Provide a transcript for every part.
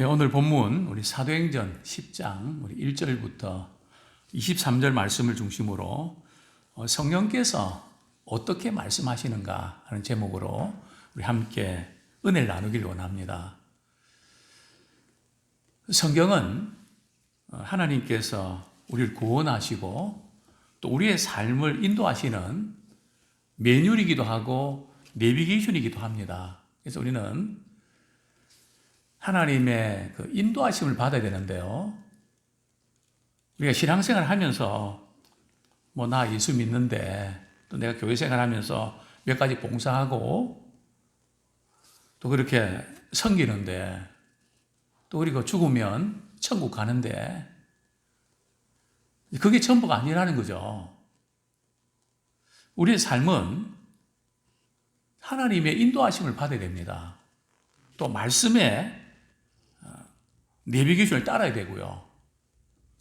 오늘 본문 우리 사도행전 10장 우리 1절부터 23절 말씀을 중심으로 성령께서 어떻게 말씀하시는가 하는 제목으로 우리 함께 은혜를 나누길 원합니다. 성경은 하나님께서 우리를 구원하시고 또 우리의 삶을 인도하시는 매뉴얼이기도 하고 내비게이션이기도 합니다. 그래서 우리는 하나님의 그 인도하심을 받아야 되는데요. 우리가 신앙생활을 하면서 나 예수 믿는데 또 내가 교회생활 하면서 몇 가지 봉사하고 또 그렇게 섬기는데 또 그리고 죽으면 천국 가는데 그게 전부가 아니라는 거죠. 우리의 삶은 하나님의 인도하심을 받아야 됩니다. 또 말씀에 내비게이션을 따라야 되고요.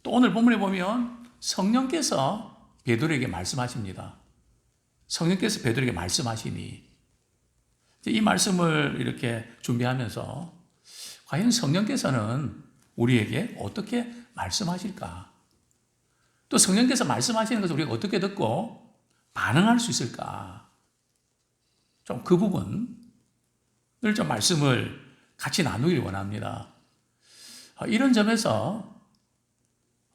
또 오늘 본문에 보면 성령께서 베드로에게 말씀하십니다. 성령께서 베드로에게 말씀하시니 이 말씀을 이렇게 준비하면서 과연 성령께서는 우리에게 어떻게 말씀하실까? 또 성령께서 말씀하시는 것을 우리가 어떻게 듣고 반응할 수 있을까? 좀 그 부분을 좀 말씀을 같이 나누길 원합니다. 이런 점에서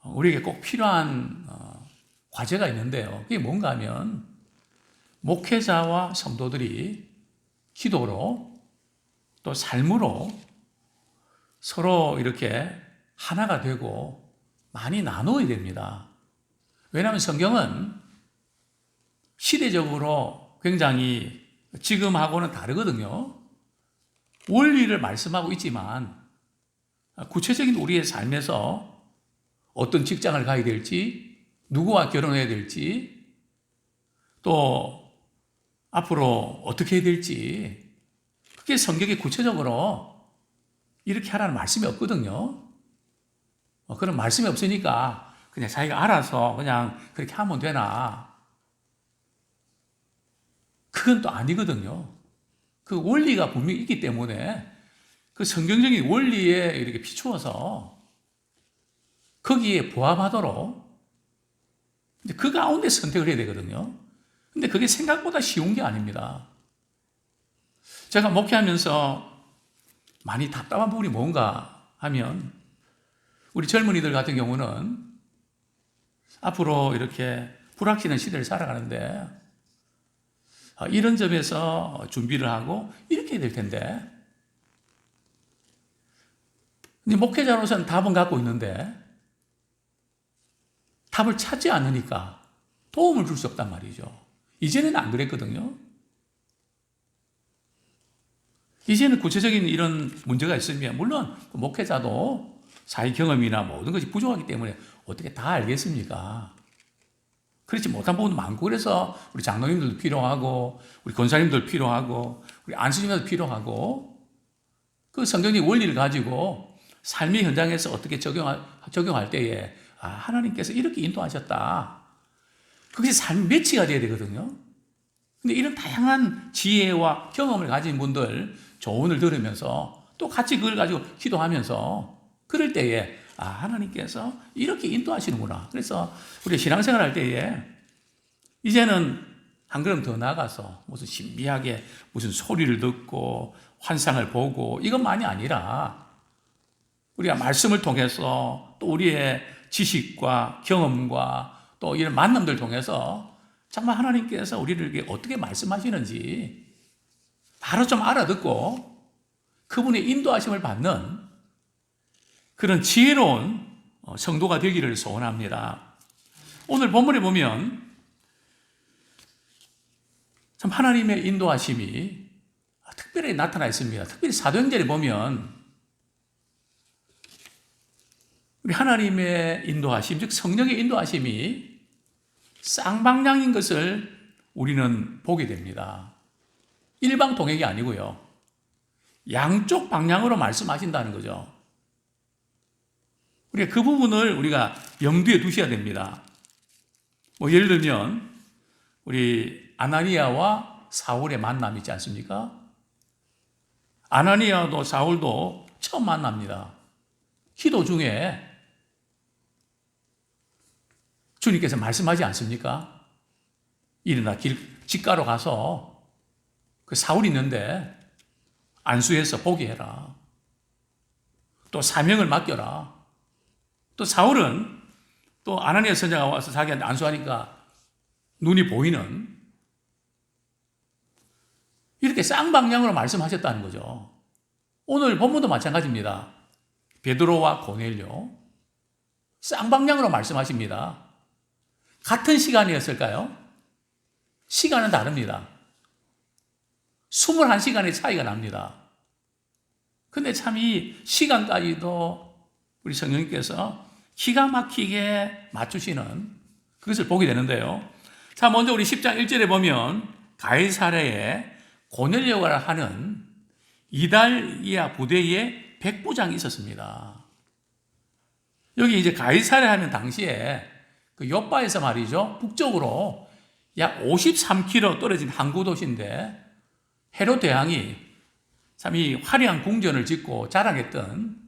우리에게 꼭 필요한 과제가 있는데요. 그게 뭔가 하면 목회자와 성도들이 기도로 또 삶으로 서로 이렇게 하나가 되고 많이 나누어야 됩니다. 왜냐하면 성경은 시대적으로 굉장히 지금하고는 다르거든요. 원리를 말씀하고 있지만 구체적인 우리의 삶에서 어떤 직장을 가야 될지, 누구와 결혼해야 될지, 또 앞으로 어떻게 해야 될지, 그게 성경에 구체적으로 이렇게 하라는 말씀이 없거든요. 그런 말씀이 없으니까 그냥 자기가 알아서 그냥 그렇게 하면 되나? 그건 또 아니거든요. 그 원리가 분명히 있기 때문에 그 성경적인 원리에 이렇게 비추어서 거기에 부합하도록 그 가운데 선택을 해야 되거든요. 근데 그게 생각보다 쉬운 게 아닙니다. 제가 목회하면서 많이 답답한 부분이 뭔가 하면 우리 젊은이들 같은 경우는 앞으로 이렇게 불확실한 시대를 살아가는데 이런 점에서 준비를 하고 이렇게 해야 될 텐데 근데 목회자로서는 답은 갖고 있는데 답을 찾지 않으니까 도움을 줄 수 없단 말이죠. 이제는 안 그랬거든요. 이제는 구체적인 이런 문제가 있으면 물론 목회자도 사회 경험이나 모든 것이 부족하기 때문에 어떻게 다 알겠습니까? 그렇지 못한 부분도 많고 그래서 우리 장로님들도 필요하고 우리 권사님들 필요하고 우리 안수님도 필요하고 그 성경의 원리를 가지고 삶의 현장에서 어떻게 적용할 때에 하나님께서 이렇게 인도하셨다. 그것이 삶의 매치가 돼야 되거든요. 근데 이런 다양한 지혜와 경험을 가진 분들 조언을 들으면서 또 같이 그걸 가지고 기도하면서 그럴 때에 하나님께서 이렇게 인도하시는구나. 그래서 우리 신앙생활 할 때에 이제는 한 걸음 더 나가서 무슨 신비하게 무슨 소리를 듣고 환상을 보고 이것만이 아니라 우리가 말씀을 통해서 또 우리의 지식과 경험과 또 이런 만남들 통해서 정말 하나님께서 우리를 어떻게 말씀하시는지 바로 좀 알아듣고 그분의 인도하심을 받는 그런 지혜로운 성도가 되기를 소원합니다. 오늘 본문에 보면 참 하나님의 인도하심이 특별히 나타나 있습니다. 특별히 사도행전에 보면 우리 하나님의 인도하심, 즉 성령의 인도하심이 쌍방향인 것을 우리는 보게 됩니다. 일방통행이 아니고요. 양쪽 방향으로 말씀하신다는 거죠. 우리가 그 부분을 우리가 염두에 두셔야 됩니다. 예를 들면 우리 아나니아와 사울의 만남이 있지 않습니까? 아나니아도 사울도 처음 만납니다. 기도 중에 주님께서 말씀하지 않습니까? 일어나 집가로 가서 그 사울이 있는데 안수해서 보게 해라. 또 사명을 맡겨라. 또 사울은 또 아나니아 선지자가 와서 자기한테 안수하니까 눈이 보이는 이렇게 쌍방향으로 말씀하셨다는 거죠. 오늘 본문도 마찬가지입니다. 베드로와 고넬료 쌍방향으로 말씀하십니다. 같은 시간이었을까요? 시간은 다릅니다. 21시간의 차이가 납니다. 근데 참 이 시간까지도 우리 성령님께서 기가 막히게 맞추시는 그것을 보게 되는데요. 자, 먼저 우리 10장 1절에 보면 가이사랴에 고넬료가 하는 이달리아 부대에 백부장이 있었습니다. 여기 이제 가이사랴 하면 당시에 그 요빠에서 말이죠. 북쪽으로 약 53km 떨어진 항구 도시인데 헤롯 대왕이 참 이 화려한 궁전을 짓고 자랑했던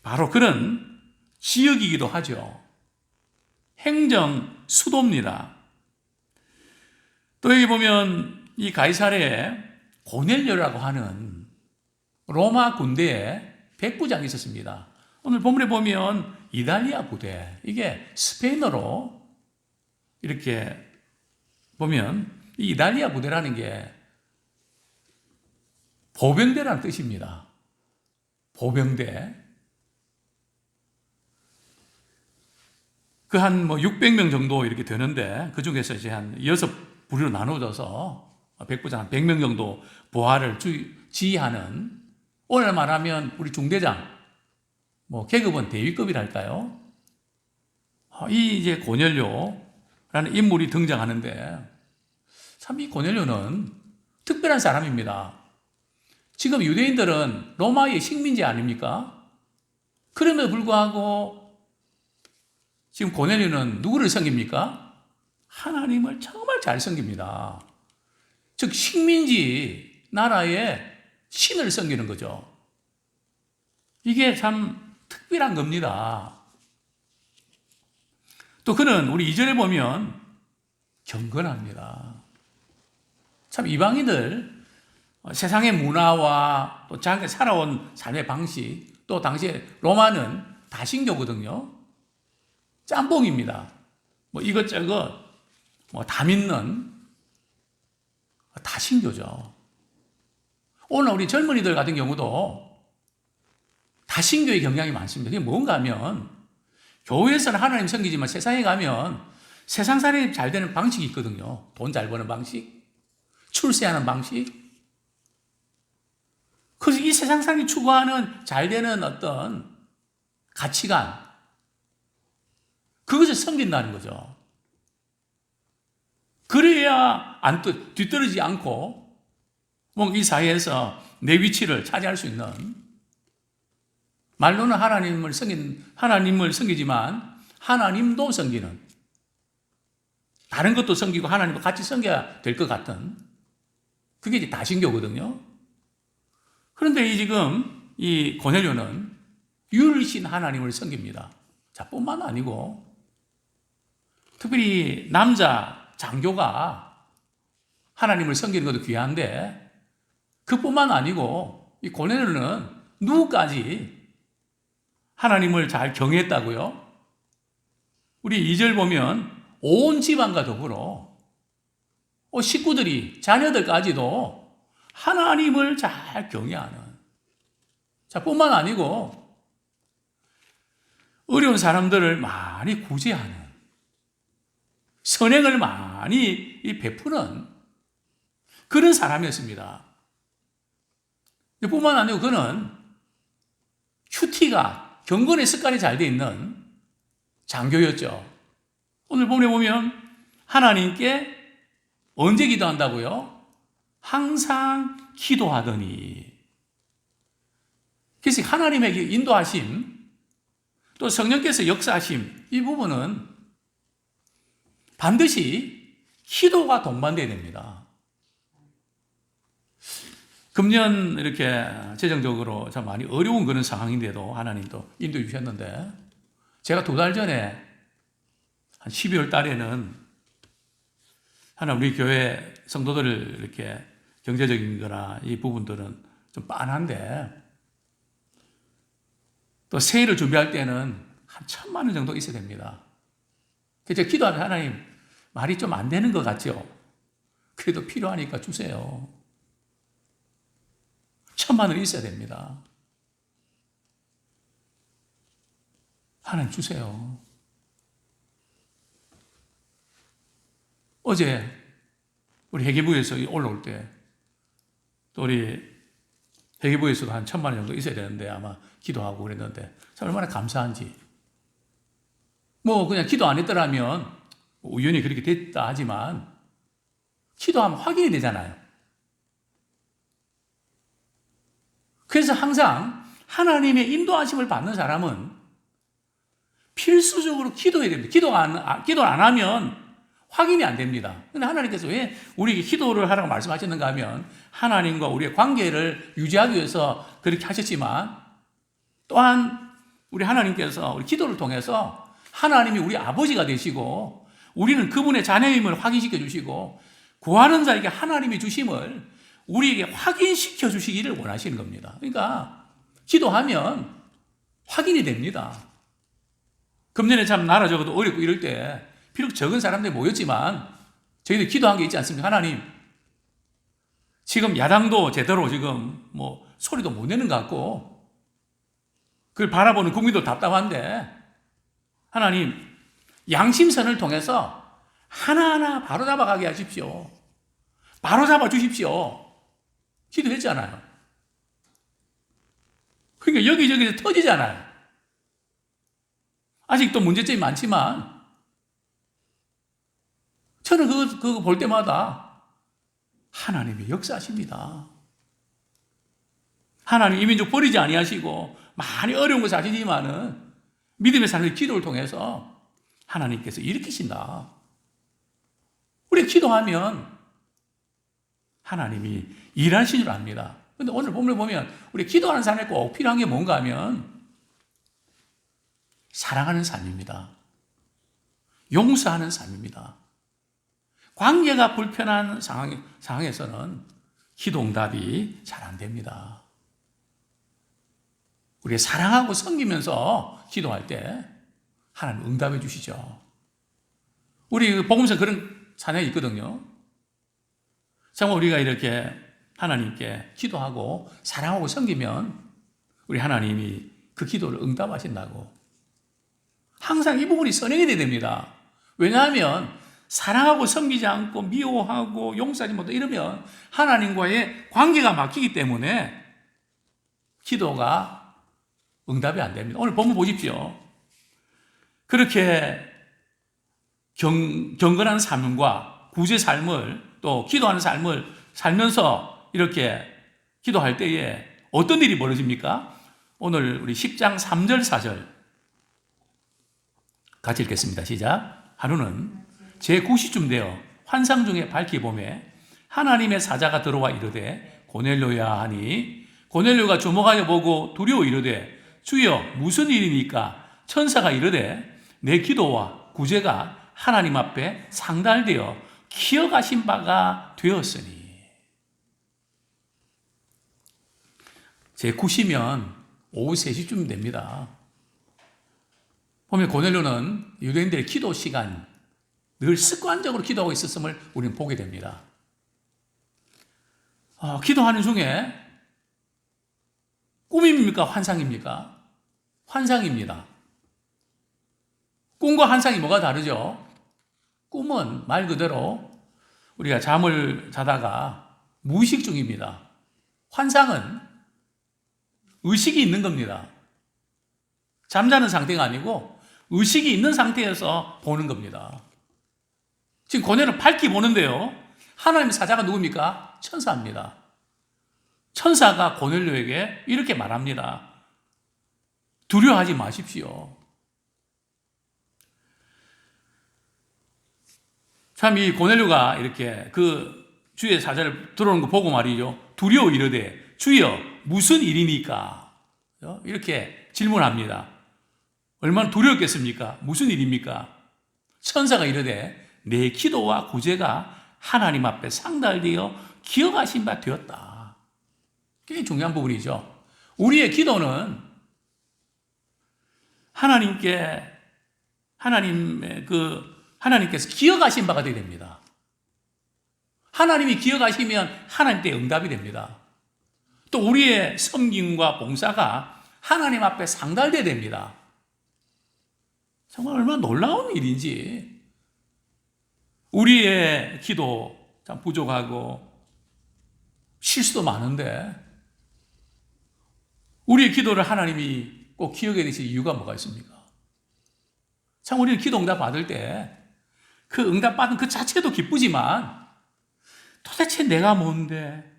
바로 그런 지역이기도 하죠. 행정 수도입니다. 또 여기 보면 이 가이사랴에 고넬료라고 하는 로마 군대에 백부장이 있었습니다. 오늘 본문에 보면 이달리아 부대, 이게 스페인어로 이렇게 보면 이 이달리아 부대라는 게 보병대라는 뜻입니다. 보병대. 그 한 600명 정도 이렇게 되는데 그 중에서 이제 한 6부류로 나눠져서 백부장 한 100명 정도 부하를 지휘하는, 오늘 말하면 우리 중대장, 계급은 대위급이랄까요? 이 이제 고넬료라는 인물이 등장하는데 참 이 고넬료는 특별한 사람입니다. 지금 유대인들은 로마의 식민지 아닙니까? 그럼에도 불구하고 지금 고넬료는 누구를 섬깁니까? 하나님을 정말 잘 섬깁니다. 즉 식민지 나라의 신을 섬기는 거죠. 이게 참 특별한 겁니다. 또 그는 우리 2절에 보면 경건합니다. 참 이방인들 세상의 문화와 또 자기가 살아온 삶의 방식, 또 당시에 로마는 다신교거든요. 짬뽕입니다. 이것저것 다 믿는 다신교죠. 오늘 우리 젊은이들 같은 경우도 다신교의 경향이 많습니다. 그게 뭔가 하면 교회에서는 하나님 섬기지만 세상에 가면 세상살이 잘 되는 방식이 있거든요. 돈 잘 버는 방식, 출세하는 방식. 그래서 이 세상살이 추구하는 잘 되는 어떤 가치관, 그것을 섬긴다는 거죠. 그래야 뒤떨어지지 않고 이 사회에서 내 위치를 차지할 수 있는, 말로는 하나님을 섬기지만 하나님도 섬기는, 다른 것도 섬기고 하나님과 같이 섬겨야 될 것 같은, 그게 이제 다신교거든요. 그런데 지금 이 고넬료는 유일신 하나님을 섬깁니다. 자, 뿐만 아니고 특별히 남자 장교가 하나님을 섬기는 것도 귀한데 그뿐만 아니고 이 고넬료는 누구까지 하나님을 잘 경외했다고요? 우리 2절 보면 온 집안과 더불어 식구들이, 자녀들까지도 하나님을 잘 경외하는, 자, 뿐만 아니고 어려운 사람들을 많이 구제하는, 선행을 많이 베푸는 그런 사람이었습니다. 뿐만 아니고 그는 큐티가, 경건의 습관이 잘 되어 있는 장교였죠. 오늘 본문에 보면 하나님께 언제 기도한다고요? 항상 기도하더니. 그래서 하나님에게 인도하심, 또 성령께서 역사하심, 이 부분은 반드시 기도가 동반되어야 됩니다. 금년 이렇게 재정적으로 참 많이 어려운 그런 상황인데도 하나님 또 인도해 주셨는데, 제가 2달 전에 한 12월 달에는 하나 우리 교회 성도들을 이렇게 경제적인 거나 이 부분들은 좀 빤한데, 또 새해를 준비할 때는 한 1,000만 원 정도 있어야 됩니다. 그래서 기도하면 하나님 말이 좀 안 되는 것 같죠? 그래도 필요하니까 주세요. 1,000만 원 있어야 됩니다. 하나님 주세요. 어제 우리 회계부에서 올라올 때 또 우리 회계부에서도 한 1,000만 원 정도 있어야 되는데 아마 기도하고 그랬는데 참 얼마나 감사한지. 뭐 그냥 기도 안 했더라면 우연히 그렇게 됐다 하지만 기도하면 확인이 되잖아요. 그래서 항상 하나님의 인도하심을 받는 사람은 필수적으로 기도해야 됩니다. 기도를 안 하면 확인이 안 됩니다. 근데 하나님께서 왜 우리에게 기도를 하라고 말씀하셨는가 하면 하나님과 우리의 관계를 유지하기 위해서 그렇게 하셨지만, 또한 우리 하나님께서 우리 기도를 통해서 하나님이 우리 아버지가 되시고 우리는 그분의 자녀임을 확인시켜 주시고 구하는 자에게 하나님이 주심을 우리에게 확인시켜 주시기를 원하시는 겁니다. 그러니까 기도하면 확인이 됩니다. 금년에 참 나라 적어도 어렵고 이럴 때 비록 적은 사람들이 모였지만 저희들 기도한 게 있지 않습니까? 하나님, 지금 야당도 제대로 지금 뭐 소리도 못 내는 것 같고 그걸 바라보는 국민도 답답한데, 하나님 양심선을 통해서 하나하나 바로잡아가게 하십시오. 바로잡아 주십시오. 기도했잖아요. 그러니까 여기저기서 터지잖아요. 아직도 문제점이 많지만 저는 그거 볼 때마다 하나님이 역사하십니다. 하나님 이 민족 버리지 아니하시고 많이 어려운 거 사시지만은 믿음의 삶의 기도를 통해서 하나님께서 일으키신다. 우리 기도하면 하나님이 일하신 줄 압니다. 그런데 오늘 본문을 보면 우리 기도하는 삶에 꼭 필요한 게 뭔가 하면 사랑하는 삶입니다. 용서하는 삶입니다. 관계가 불편한 상황에서는 기도 응답이 잘 안 됩니다. 우리가 사랑하고 섬기면서 기도할 때 하나님 응답해 주시죠. 우리 복음서 그런 사연이 있거든요. 정말 우리가 이렇게 하나님께 기도하고 사랑하고 섬기면 우리 하나님이 그 기도를 응답하신다고. 항상 이 부분이 선행이 돼야 됩니다. 왜냐하면 사랑하고 섬기지 않고 미워하고 용서하지 못하고 이러면 하나님과의 관계가 막히기 때문에 기도가 응답이 안 됩니다. 오늘 본문 보십시오. 그렇게 경건한 삶과 구제 삶을 또 기도하는 삶을 살면서 이렇게 기도할 때에 어떤 일이 벌어집니까? 오늘 우리 10장 3절 4절 같이 읽겠습니다. 시작. 하루는 제9시쯤 되어 환상 중에 밝히 보매 하나님의 사자가 들어와 이르되 고넬료야 하니, 고넬료가 주목하여 보고 두려워 이르되 주여 무슨 일이니까? 천사가 이르되 내 기도와 구제가 하나님 앞에 상달되어 키워가신 바가 되었으니. 제9시면 오후 3시쯤 됩니다. 보면 고넬료는 유대인들의 기도 시간, 늘 습관적으로 기도하고 있었음을 우리는 보게 됩니다. 기도하는 중에 꿈입니까? 환상입니까? 환상입니다. 꿈과 환상이 뭐가 다르죠? 꿈은 말 그대로 우리가 잠을 자다가 무의식 중입니다. 환상은 의식이 있는 겁니다. 잠자는 상태가 아니고 의식이 있는 상태에서 보는 겁니다. 지금 고넬료는 밝히 보는데요. 하나님의 사자가 누굽니까? 천사입니다. 천사가 고넬료에게 이렇게 말합니다. 두려워하지 마십시오. 참 이 고넬료가 이렇게 그 주의 사자를 들어오는 거 보고 말이죠. 두려워 이르되 주여 무슨 일이니까? 이렇게 질문합니다. 얼마나 두려웠겠습니까? 무슨 일입니까? 천사가 이르되 내 기도와 구제가 하나님 앞에 상달되어 기억하신 바 되었다. 굉장히 중요한 부분이죠. 우리의 기도는 하나님께서 기억하신 바가 되게 됩니다. 하나님이 기억하시면 하나님 때 응답이 됩니다. 또 우리의 섬김과 봉사가 하나님 앞에 상달되게 됩니다. 정말 얼마나 놀라운 일인지. 우리의 기도 참 부족하고 실수도 많은데 우리의 기도를 하나님이 꼭 기억해 주실 이유가 뭐가 있습니까? 참 우리는 기도 응답 받을 때 그 응답 받은 그 자체도 기쁘지만 도대체 내가 뭔데?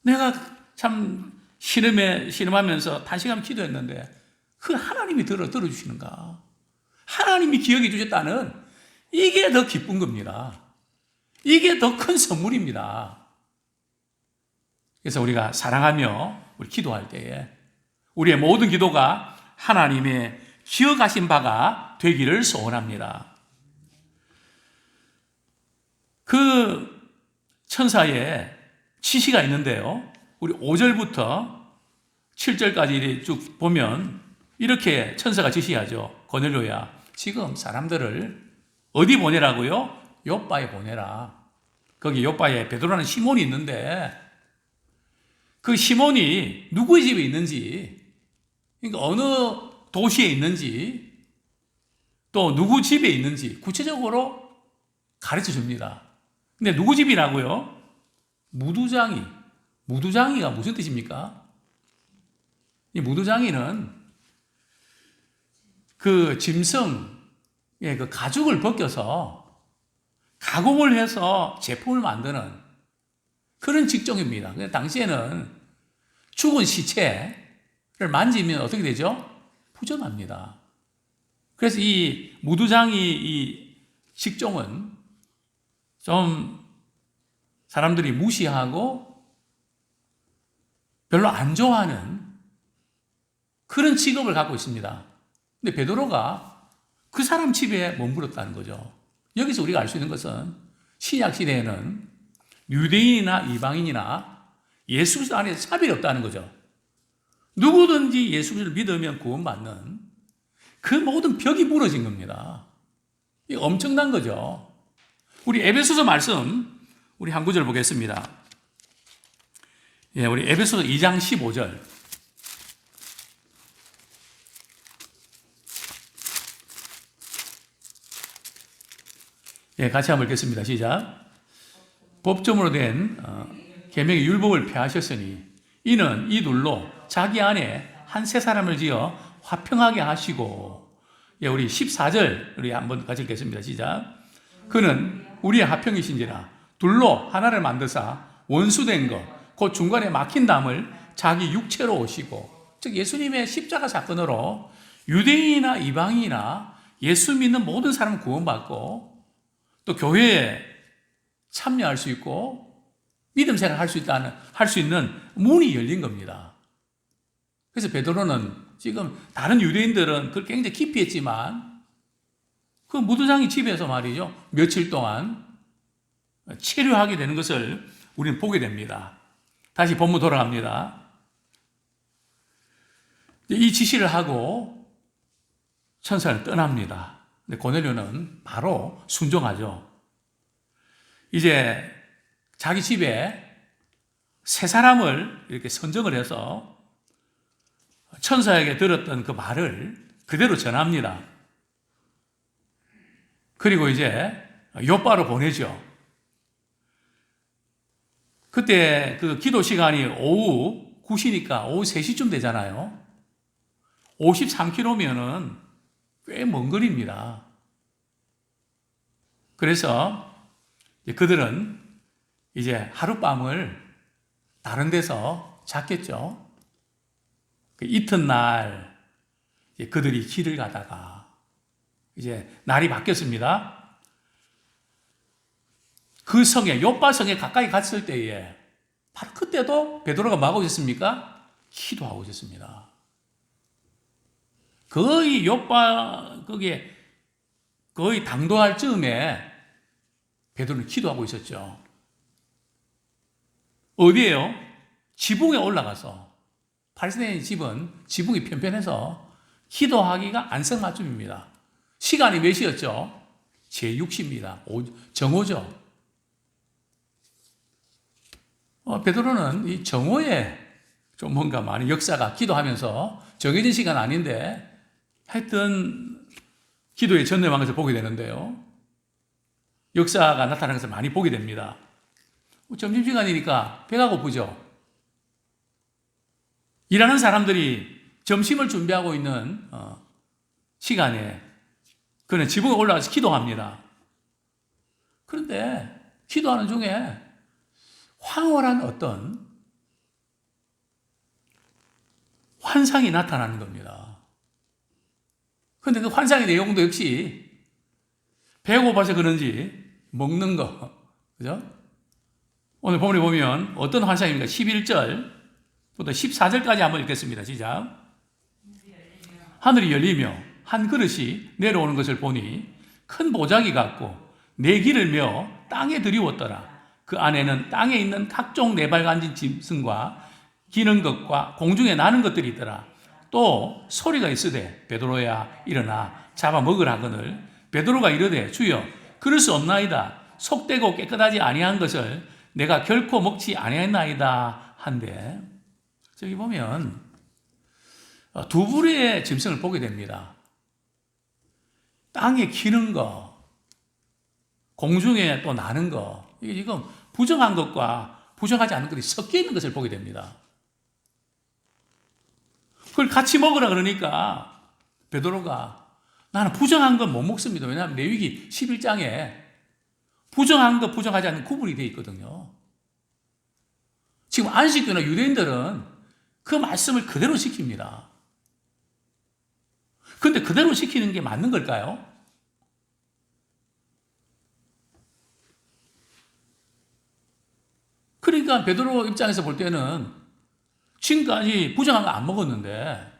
내가 참 신음하면서 단시간 기도했는데 그 하나님이 들어주시는가? 하나님이 기억해 주셨다는 이게 더 기쁜 겁니다. 이게 더 큰 선물입니다. 그래서 우리가 사랑하며 우리 기도할 때에 우리의 모든 기도가 하나님의 기억하신 바가 되기를 소원합니다. 그 천사의 지시가 있는데요. 우리 5절부터 7절까지 쭉 보면 이렇게 천사가 지시하죠. 고넬료야, 지금 사람들을 어디 보내라고요? 요빠에 보내라. 거기 요빠에 베드로라는 시몬이 있는데 그 시몬이 누구의 집에 있는지, 그러니까 어느 도시에 있는지, 또 누구 집에 있는지 구체적으로 가르쳐 줍니다. 근데 누구 집이라고요? 무두장이. 무두장이가 무슨 뜻입니까? 이 무두장이는 그 짐승의 그 가죽을 벗겨서 가공을 해서 제품을 만드는 그런 직종입니다. 당시에는 죽은 시체를 만지면 어떻게 되죠? 부정합니다. 그래서 이 무두장이 이 직종은 좀 사람들이 무시하고 별로 안 좋아하는 그런 직업을 갖고 있습니다. 근데 베드로가 그 사람 집에 머물렀다는 거죠. 여기서 우리가 알 수 있는 것은 신약 시대에는 유대인이나 이방인이나 예수 그리스도 안에서 차별이 없다는 거죠. 누구든지 예수 그리스도를 믿으면 구원받는 그 모든 벽이 무너진 겁니다. 이게 엄청난 거죠. 우리 에베소서 말씀 우리 한 구절 보겠습니다. 예, 우리 에베소서 2장 15절. 예, 같이 한번 읽겠습니다. 시작. 법조문으로 된 계명의 율법을 폐하셨으니 이는 이 둘로 자기 안에 한 세 사람을 지어 화평하게 하시고. 예, 우리 14절 우리 한번 같이 읽겠습니다. 시작. 그는 우리의 화평이신지라 둘로 하나를 만드사 원수된 것 곧 중간에 막힌 담을 자기 육체로 오시고. 즉 예수님의 십자가 사건으로 유대인이나 이방인이나 예수 믿는 모든 사람은 구원받고 또 교회에 참여할 수 있고 믿음 생활 할 수 있는 문이 열린 겁니다. 그래서 베드로는 지금 다른 유대인들은 그걸 굉장히 깊이 했지만 그 무두장이 집에서 말이죠, 며칠 동안 체류하게 되는 것을 우리는 보게 됩니다. 다시 본문 돌아갑니다. 이 지시를 하고 천사는 떠납니다. 근데 고넬료는 바로 순종하죠. 이제 자기 집에 세 사람을 이렇게 선정을 해서 천사에게 들었던 그 말을 그대로 전합니다. 그리고 이제 요바로 보내죠. 그때 그 기도 시간이 오후 9시니까 오후 3시쯤 되잖아요. 53km면은 꽤 먼 거리입니다. 그래서 그들은 이제 하룻밤을 다른 데서 잤겠죠. 그 이튿날 그들이 길을 가다가 이제 날이 바뀌었습니다. 그 성에, 요빠 성에 가까이 갔을 때에 바로 그때도 베드로가 뭐하고 있었습니까? 기도하고 있었습니다. 거의 거기에 거의 당도할 즈음에 베드로는 기도하고 있었죠. 어디에요? 지붕에 올라가서. 팔레스타인 집은 지붕이 편편해서 기도하기가 안성맞춤입니다. 시간이 몇 시였죠? 제6시입니다. 정오죠. 베드로는 이 정오에 좀 뭔가 많은 역사가 기도하면서 정해진 시간 아닌데 하여튼 기도에 전념한 것을 보게 되는데요. 역사가 나타나는 것을 많이 보게 됩니다. 점심시간이니까 배가 고프죠. 일하는 사람들이 점심을 준비하고 있는 시간에 그는 지붕에 올라가서 기도합니다. 그런데 기도하는 중에 황홀한 어떤 환상이 나타나는 겁니다. 그런데 그 환상의 내용도 역시 배고파서 그런지 먹는 거, 그죠? 오늘 본문에 보면 어떤 환상입니까? 11절부터 14절까지 한번 읽겠습니다. 시작. 하늘이 열리며 한 그릇이 내려오는 것을 보니 큰 보자기 같고 네 길을 메어 땅에 들이웠더라. 그 안에는 땅에 있는 각종 네발간진 짐승과 기는 것과 공중에 나는 것들이 있더라. 또 소리가 있으되 베드로야 일어나 잡아 먹으라 하거늘 베드로가 이르되 주여 그럴 수 없나이다. 속되고 깨끗하지 아니한 것을 내가 결코 먹지 아니하였나이다 한데, 저기 보면 두 부류의 짐승을 보게 됩니다. 땅에 기는 거, 공중에 또 나는 거, 이게 지금 부정한 것과 부정하지 않은 것이 섞여 있는 것을 보게 됩니다. 그걸 같이 먹으라 그러니까 베드로가 나는 부정한 건 못 먹습니다. 왜냐하면 레위기 11장에 부정한 것, 부정하지 않는 구분이 되어 있거든요. 지금 안식교나 유대인들은 그 말씀을 그대로 지킵니다. 그런데 그대로 지키는 게 맞는 걸까요? 그러니까 베드로 입장에서 볼 때는 지금까지 부정한 거 안 먹었는데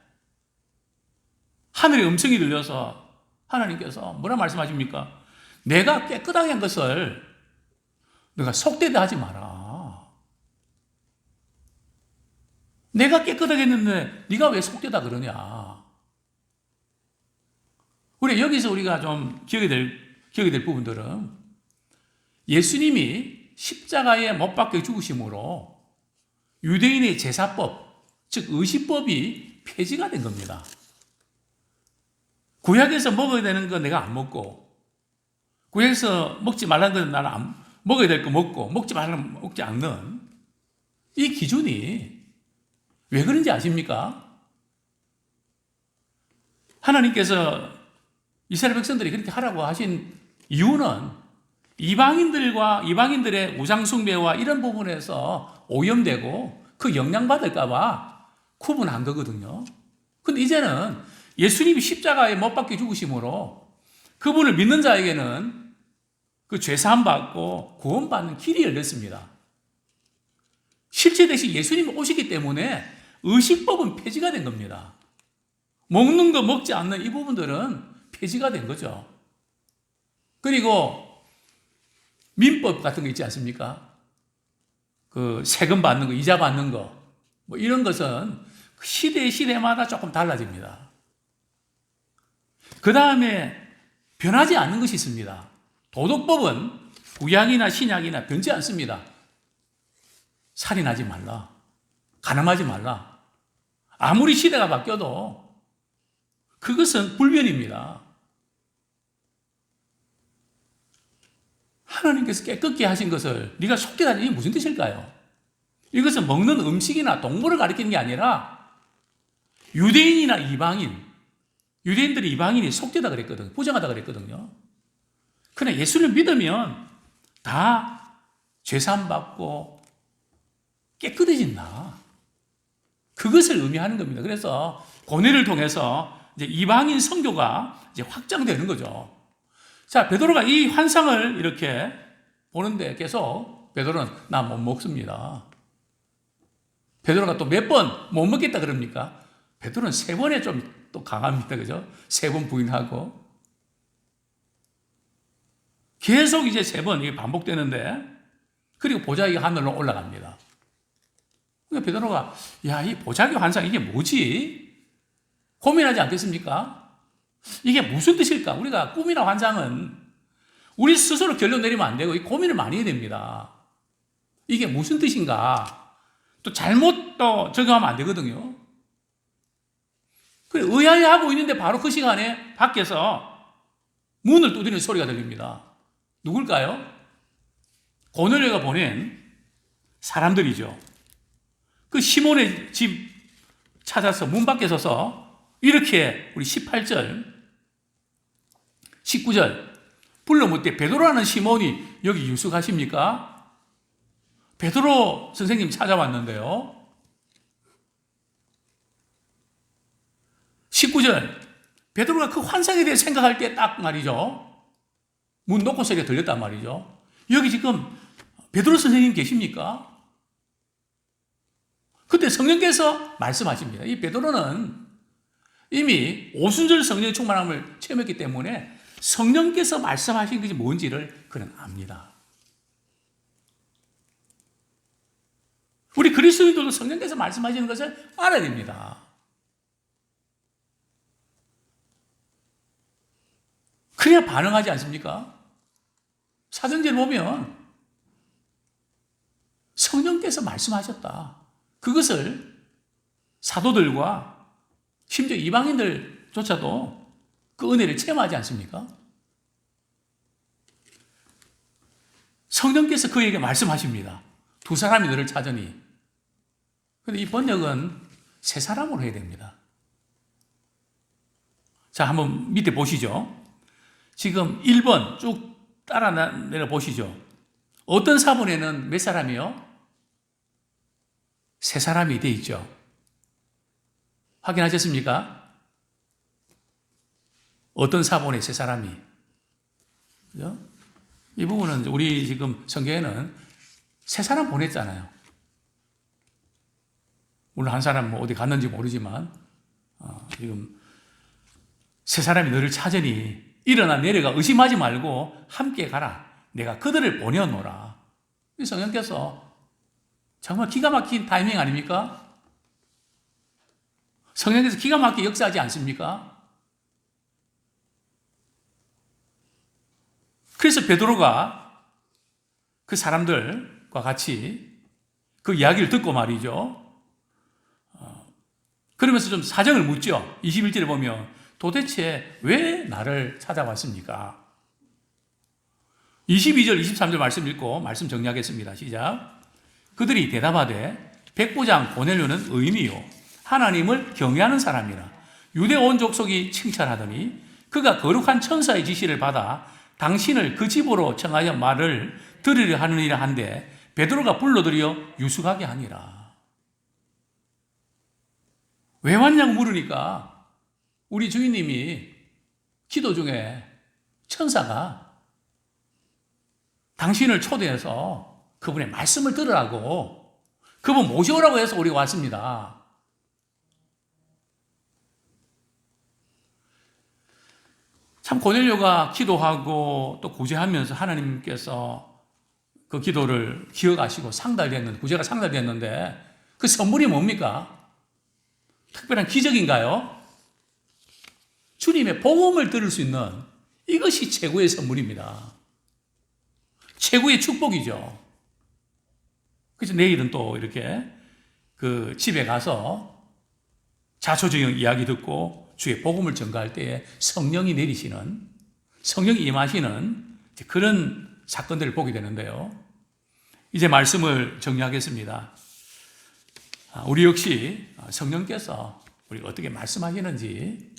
하늘의 음성이 들려서 하나님께서 뭐라 말씀하십니까? 내가 깨끗하게 한 것을 내가 속되다 하지 마라. 내가 깨끗하게 했는데 네가 왜 속되다 그러냐. 우리 여기서 우리가 좀 기억이 될 부분들은 예수님이 십자가에 못 박혀 죽으심으로 유대인의 제사법, 즉 의식법이 폐지가 된 겁니다. 구약에서 먹어야 되는 거 내가 안 먹고, 구약에서 먹지 말라는 건 나는 먹어야 될 거 먹고, 먹지 말라는 거 먹지 않는 이 기준이 왜 그런지 아십니까? 하나님께서 이스라엘 백성들이 그렇게 하라고 하신 이유는 이방인들의 우상숭배와 이런 부분에서 오염되고 그 영향받을까봐 구분한 거거든요. 근데 이제는 예수님이 십자가에 못 박혀 죽으심으로 그분을 믿는 자에게는 그 죄사함 받고 구원받는 길이 열렸습니다. 실체 대신 예수님이 오시기 때문에 의식법은 폐지가 된 겁니다. 먹는 거 먹지 않는 이 부분들은 폐지가 된 거죠. 그리고 민법 같은 거 있지 않습니까? 그 세금 받는 거, 이자 받는 거, 뭐 이런 것은 시대마다 조금 달라집니다. 그 다음에 변하지 않는 것이 있습니다. 도덕법은 구약이나 신약이나 변치 않습니다. 살인하지 말라. 가늠하지 말라. 아무리 시대가 바뀌어도 그것은 불변입니다. 하나님께서 깨끗게 하신 것을 네가 속되다니 이게 무슨 뜻일까요? 이것은 먹는 음식이나 동물을 가리키는 게 아니라 유대인이나 유대인들이 이방인이 속되다 그랬거든요. 부정하다 그랬거든요. 그러나 예수를 믿으면 다 죄사함 받고 깨끗해진다. 그것을 의미하는 겁니다. 그래서 고뇌를 통해서 이제 이방인 선교가 이제 확장되는 거죠. 자, 베드로가 이 환상을 이렇게 보는데 계속 베드로는 나 못 먹습니다. 베드로가 또 몇 번 못 먹겠다 그럽니까? 베드로는 3번에 좀 또 강합니다. 그죠? 3번 부인하고. 계속 이제 3번 이게 반복되는데, 그리고 보자기 하늘로 올라갑니다. 그러니까 베드로가, 야, 이 보자기 환상 이게 뭐지? 고민하지 않겠습니까? 이게 무슨 뜻일까? 우리가 꿈이나 환상은 우리 스스로 결론 내리면 안 되고, 이 고민을 많이 해야 됩니다. 이게 무슨 뜻인가? 또 잘못 또 적용하면 안 되거든요. 그래, 의아해하고 있는데 바로 그 시간에 밖에서 문을 두드리는 소리가 들립니다. 누굴까요? 고넬료가 보낸 사람들이죠. 그 시몬의 집 찾아서 문 밖에 서서 이렇게 우리 18절, 19절 불러 묻되 베드로라는 시몬이 여기 유숙하십니까? 베드로 선생님 찾아왔는데요. 19절 베드로가 그 환상에 대해 생각할 때 딱 말이죠. 문 놓고 소리가 들렸단 말이죠. 여기 지금 베드로 선생님 계십니까? 그때 성령께서 말씀하십니다. 이 베드로는 이미 오순절 성령의 충만함을 체험했기 때문에 성령께서 말씀하신 것이 뭔지를 그는 압니다. 우리 그리스도인들도 성령께서 말씀하시는 것을 알아야 됩니다. 그래야 반응하지 않습니까? 사도행전을 보면 성령께서 말씀하셨다. 그것을 사도들과 심지어 이방인들조차도 그 은혜를 체험하지 않습니까? 성령께서 그에게 말씀하십니다. 2사람이 너를 찾으니. 그런데 이 번역은 3사람으로 해야 됩니다. 자, 한번 밑에 보시죠. 지금 1번 쭉 따라 내려 보시죠. 어떤 사본에는 몇 사람이요? 3사람이 돼 있죠. 확인하셨습니까? 어떤 사본에 3사람이. 그죠? 이 부분은 우리 지금 성경에는 3사람 보냈잖아요. 물론 한 사람 뭐 어디 갔는지 모르지만, 지금 3사람이 너를 찾으니 일어나 내려가 의심하지 말고 함께 가라. 내가 그들을 보내어노라. 성령께서 정말 기가 막힌 타이밍 아닙니까? 성령께서 기가 막히게 역사하지 않습니까? 그래서 베드로가 그 사람들과 같이 그 이야기를 듣고 말이죠. 그러면서 좀 사정을 묻죠. 21절에 보면 도대체 왜 나를 찾아왔습니까? 22절, 23절 말씀 읽고 말씀 정리하겠습니다. 시작. 그들이 대답하되 백부장 고넬료는 의인이요 하나님을 경외하는 사람이라 유대 온 족속이 칭찬하더니 그가 거룩한 천사의 지시를 받아 당신을 그 집으로 청하여 말을 들으려 하느니라 한데 베드로가 불러들여 유숙하게 하니라. 왜 왔냐고 물으니까 우리 주인님이 기도 중에 천사가 당신을 초대해서 그분의 말씀을 들으라고 그분 모셔오라고 해서 우리가 왔습니다. 참 고넬료가 기도하고 또 구제하면서 하나님께서 그 기도를 기억하시고 상달됐는데 구제가 상달됐는데 그 선물이 뭡니까? 특별한 기적인가요? 주님의 복음을 들을 수 있는 이것이 최고의 선물입니다. 최고의 축복이죠. 그래서 내일은 또 이렇게 그 집에 가서 자초지경 이야기 듣고 주의 복음을 전가할 때에 성령이 내리시는, 성령이 임하시는 그런 사건들을 보게 되는데요. 이제 말씀을 정리하겠습니다. 우리 역시 성령께서 우리가 어떻게 말씀하시는지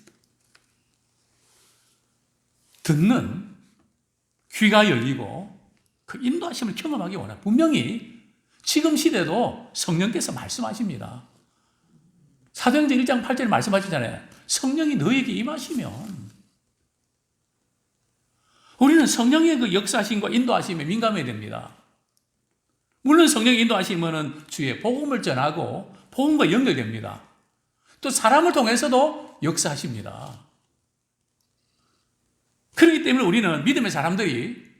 듣는 귀가 열리고 그 인도하심을 경험하기 원합니다. 분명히 지금 시대도 성령께서 말씀하십니다. 사도행전 1장 8절에 말씀하시잖아요. 성령이 너에게 임하시면 우리는 성령의 그 역사하심과 인도하심에 민감해야 됩니다. 물론 성령이 인도하시면은 주의 복음을 전하고 복음과 연결됩니다. 또 사람을 통해서도 역사하십니다. 그렇기 때문에 우리는 믿음의 사람들이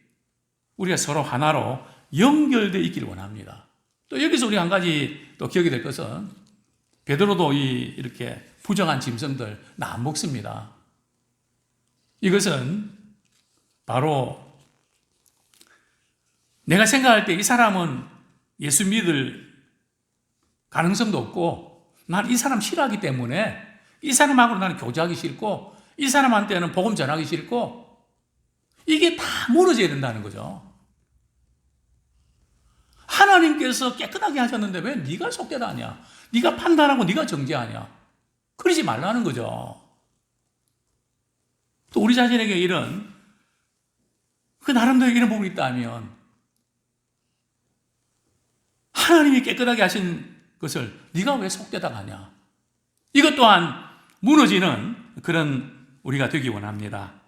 우리가 서로 하나로 연결되어 있기를 원합니다. 또 여기서 우리가 한 가지 또 기억이 될 것은 베드로도 이렇게 부정한 짐승들 나 안 먹습니다. 이것은 바로 내가 생각할 때 이 사람은 예수 믿을 가능성도 없고 난 이 사람 싫어하기 때문에 이 사람하고 나는 교제하기 싫고 이 사람한테는 복음 전하기 싫고 이게 다 무너져야 된다는 거죠. 하나님께서 깨끗하게 하셨는데 왜 네가 속되다 하냐? 네가 판단하고 네가 정죄하냐? 그러지 말라는 거죠. 또 우리 자신에게 이런 그 나름대로 이런 부분이 있다면 하나님이 깨끗하게 하신 것을 네가 왜 속되다 하냐? 이것 또한 무너지는 그런 우리가 되기 원합니다.